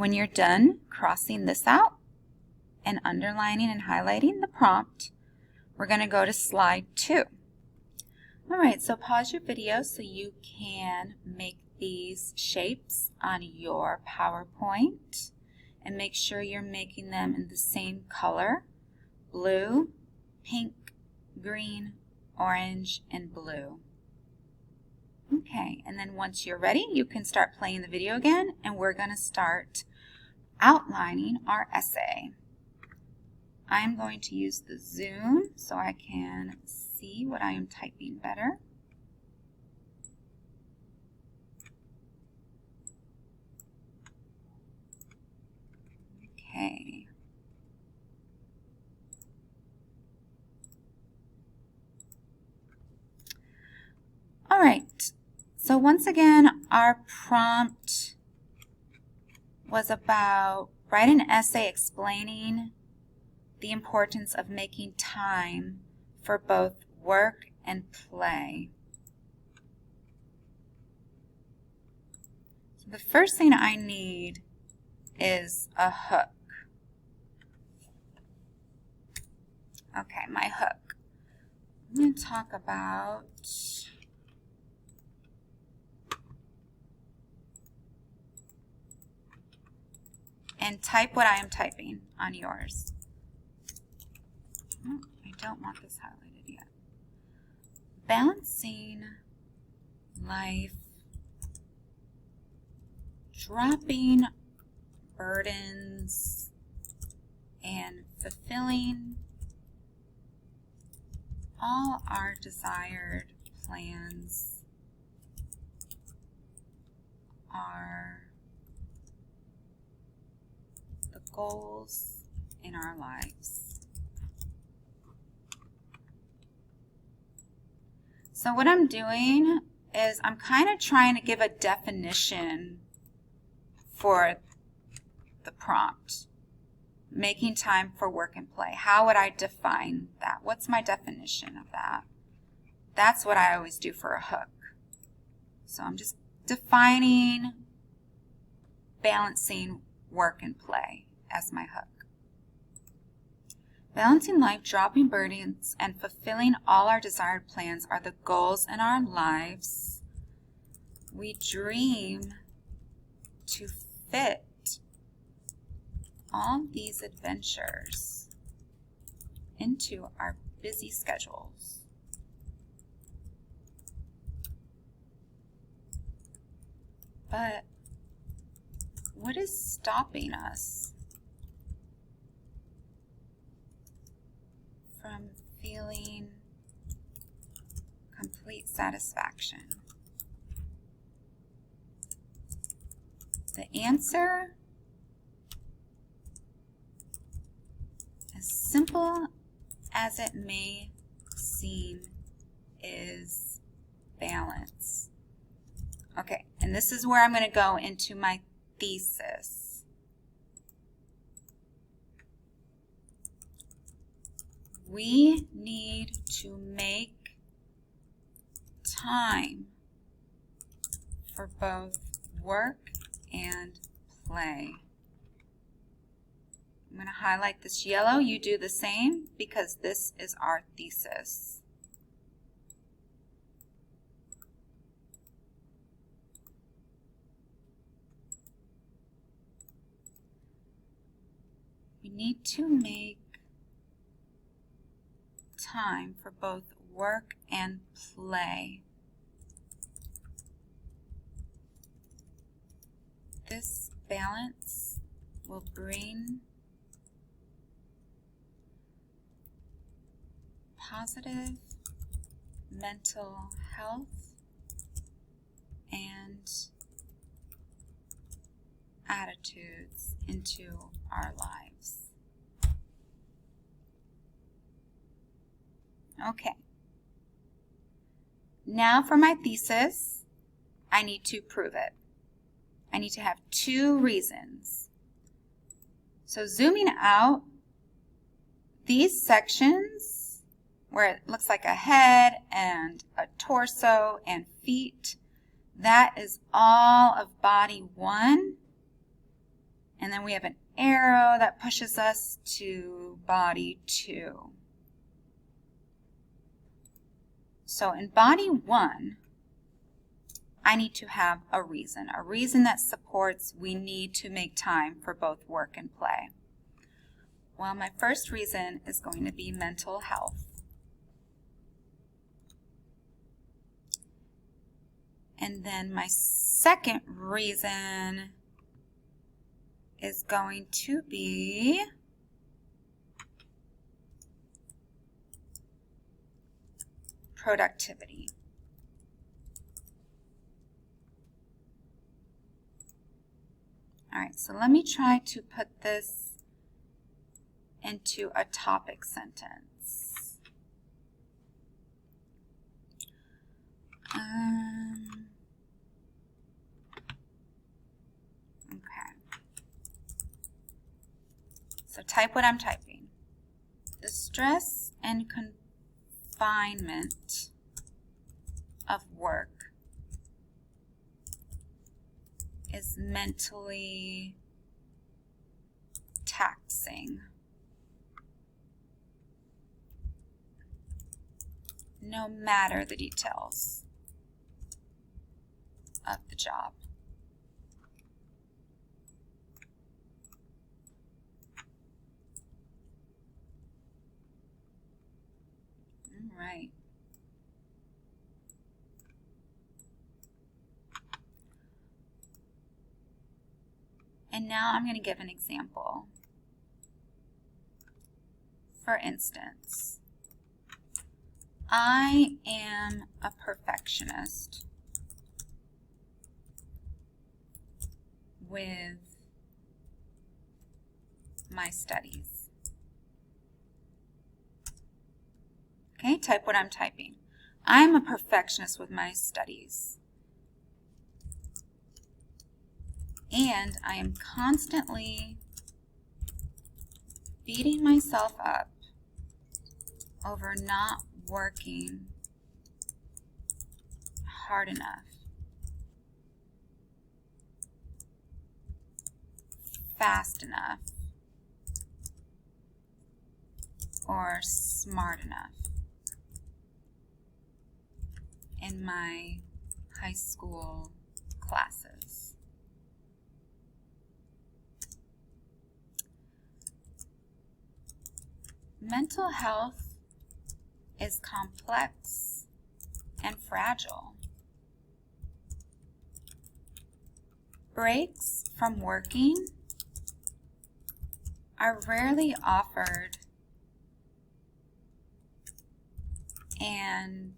When you're done crossing this out and underlining and highlighting the prompt, we're going to go to slide 2. Alright, so pause your video so you can make these shapes on your PowerPoint and make sure you're making them in the same color: blue, pink, green, orange, and blue. Okay, and then once you're ready, you can start playing the video again, and we're going to start outlining our essay. I'm going to use the zoom so I can see what I am typing better. Okay. All right. So once again, our prompt was about write an essay explaining the importance of making time for both work and play. So the first thing I need is a hook. Okay, my hook. I'm going to talk about and type what I am typing on yours. Oh, I don't want this highlighted yet. Balancing life, dropping burdens, and fulfilling all our desired plans are the goals in our lives. So what I'm doing is I'm kind of trying to give a definition for the prompt. Making time for work and play. How would I define that? What's my definition of that? That's what I always do for a hook. So I'm just defining balancing work and play as my hook. Balancing life, dropping burdens, and fulfilling all our desired plans are the goals in our lives. We dream to fit all these adventures into our busy schedules. But what is stopping us from feeling complete satisfaction? The answer, as simple as it may seem, is balance. Okay, and this is where I'm going to go into my thesis. We need to make time for both work and play. I'm going to highlight this yellow. You do the same because this is our thesis. We need to make time for both work and play. This balance will bring positive mental health and attitudes into our lives. Okay. Now for my thesis, I need to prove it. I need to have 2 reasons. So zooming out, these sections where it looks like a head and a torso and feet, that is all of body 1, And then we have an arrow that pushes us to body 2. So in body 1, I need to have a reason that supports we need to make time for both work and play. Well, my first reason is going to be mental health. And then my second reason is going to be productivity. All right, so let me try to put this into a topic sentence. Okay. So type what I'm typing. The stress and confinement of work is mentally taxing. No matter the details of the job. All right. And now I'm going to give an example. For instance, I am a perfectionist with my studies. Okay, type what I'm typing. I'm a perfectionist with my studies. And I am constantly beating myself up over not working hard enough, fast enough, or smart enough in my high school classes. Mental health is complex and fragile. Breaks from working are rarely offered, and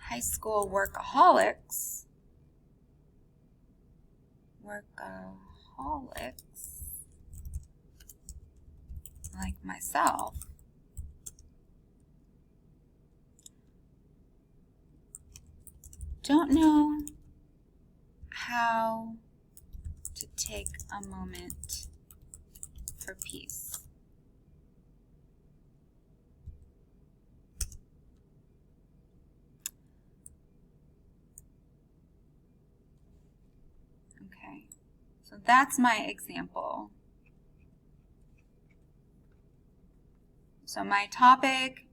high school workaholics like myself don't know how to take a moment for peace. Okay, so that's my example. So my topic,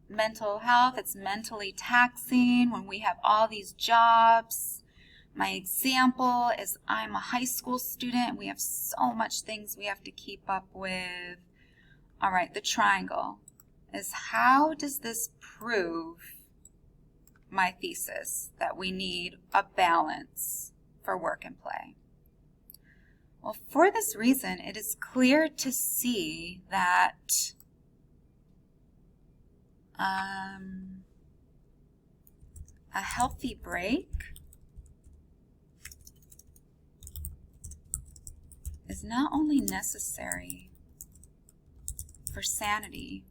mental health, it's mentally taxing when we have all these jobs. My example is I'm a high school student and we have so much things we have to keep up with. All right, the triangle is how does this prove my thesis that we need a balance for work and play? Well, for this reason, it is clear to see that a healthy break is not only necessary for sanity,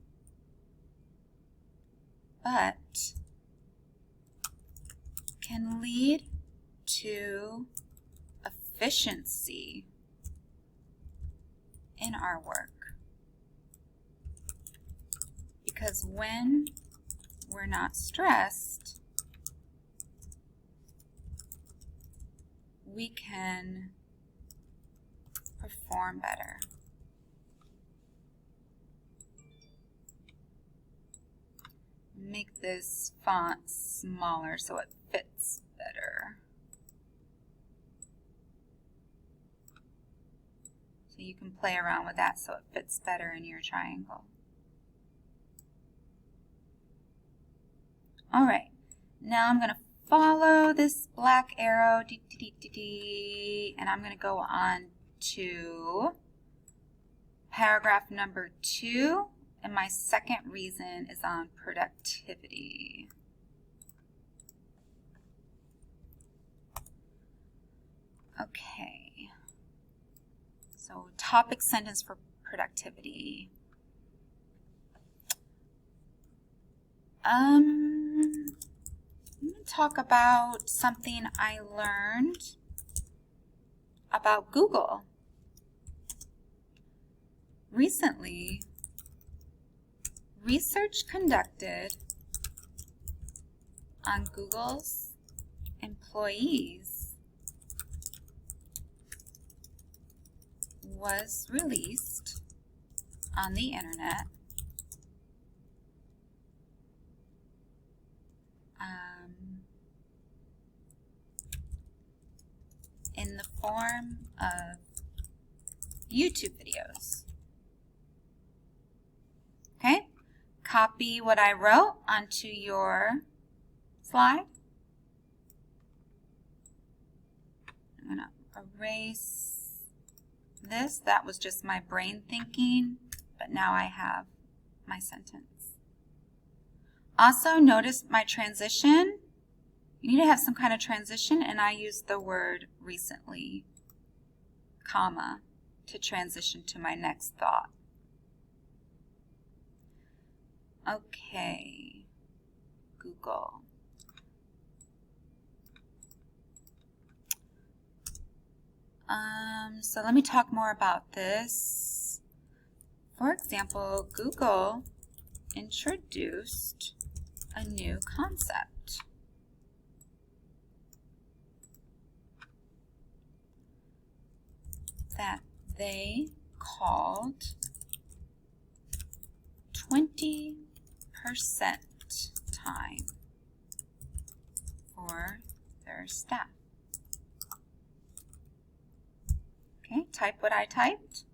but can lead to efficiency in our work. Because when we're not stressed, we can perform better. Make this font smaller so it fits better. So you can play around with that so it fits better in your triangle. All right, now I'm going to follow this black arrow, and I'm going to go on to paragraph number 2, and my second reason is on productivity. Okay, so topic sentence for productivity. I'm going to talk about something I learned about Google. Recently, research conducted on Google's employees was released on the internet in the form of YouTube videos. Okay, copy what I wrote onto your slide. I'm going to erase this. That was just my brain thinking, but now I have my sentence. Also, notice my transition. You need to have some kind of transition, and I use the word recently, comma, to transition to my next thought. Okay, Google. So let me talk more about this. For example, Google introduced a new concept. That they called 20% time for their staff. Okay, type what I typed.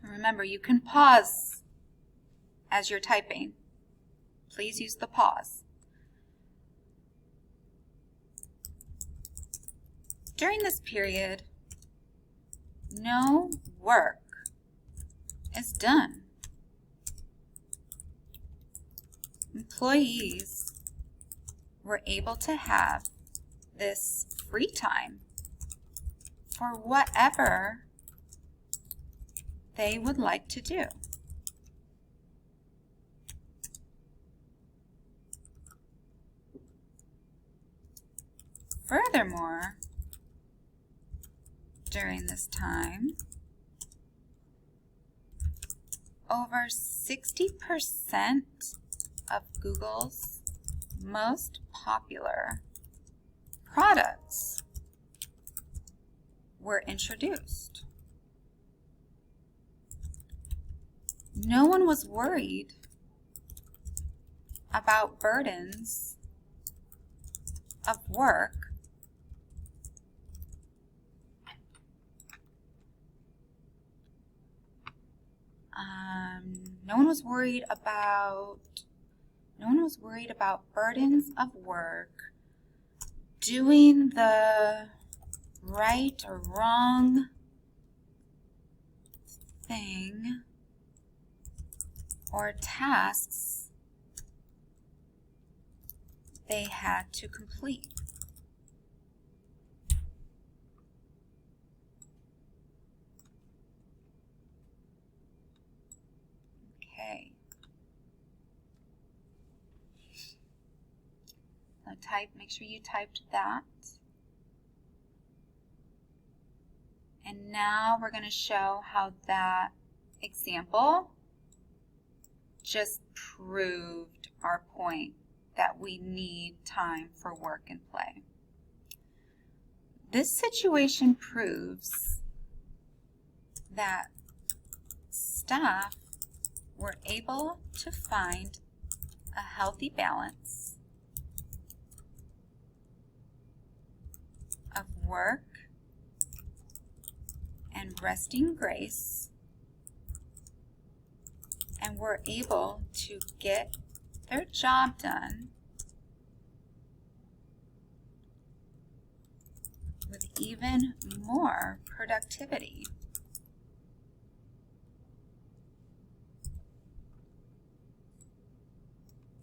Remember, you can pause as you're typing. Please use the pause. During this period, no work is done. Employees were able to have this free time for whatever they would like to do. Furthermore, during this time, over 60% of Google's most popular products were introduced. No one was worried about burdens of work no one was worried about burdens of work, doing the right or wrong thing, or tasks they had to complete. Okay. Now make sure you typed that. And now we're going to show how that example just proved our point that we need time for work and play. this situation proves that staff were able to find a healthy balance of work and resting grace, and were able to get their job done with even more productivity.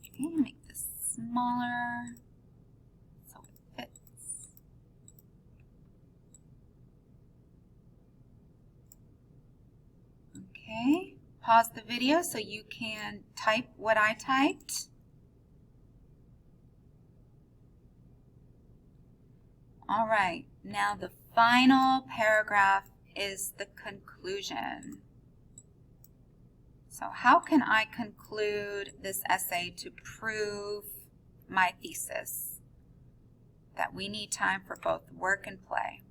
Okay, make this smaller so it fits. Okay, pause the video so you can type what I typed. All right, now the final paragraph is the conclusion. So how can I conclude this essay to prove my thesis? That we need time for both work and play.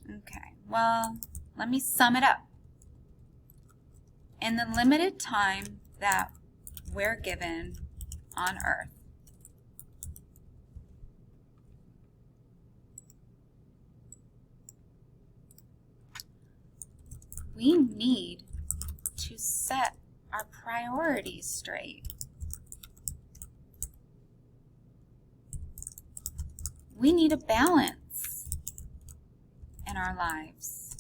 Okay, well, let me sum it up. In the limited time that we're given on Earth, we need to set our priorities straight. We need a balance in our lives.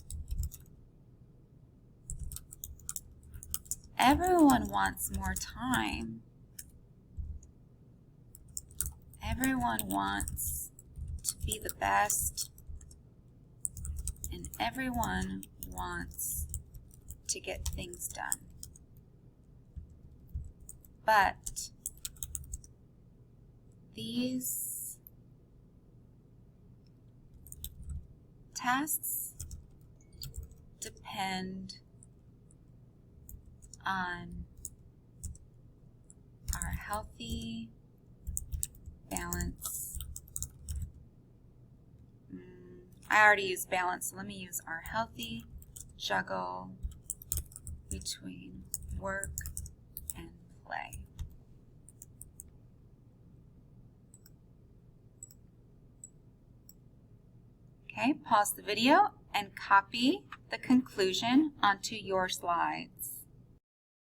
Everyone wants more time. Everyone wants to be the best, and everyone wants to get things done. But these tasks depend on our healthy balance. I already used balance, so let me use our healthy juggle between work and play. Okay, pause the video and copy the conclusion onto your slides.